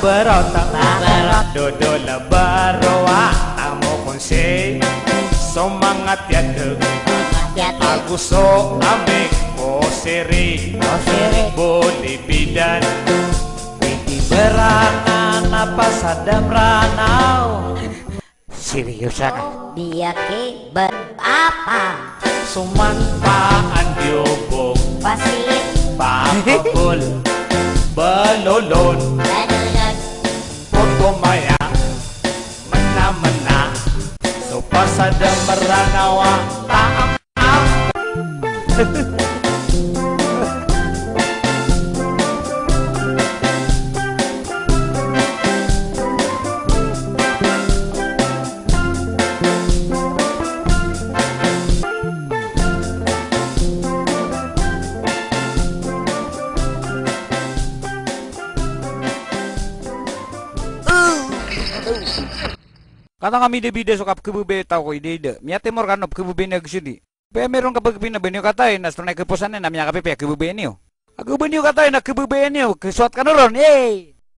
berontak dodol baroa amo konse semangat ya ke aku so amik seri boleh bidan di berangan apa sadam ranau serius kan dia ke berapa sumanpaan diobong pasir pakul belolon pupumaya mena-mena so pasada meranawa taam Kata kami de bide sokap kebube tau ko ide miya temor kanop kebube na gsudi pe meron kapag pinabenyo katay na stronay keposan na miya kape kebube niyo kebube niyo katay na kebube niyo kesuat kanoron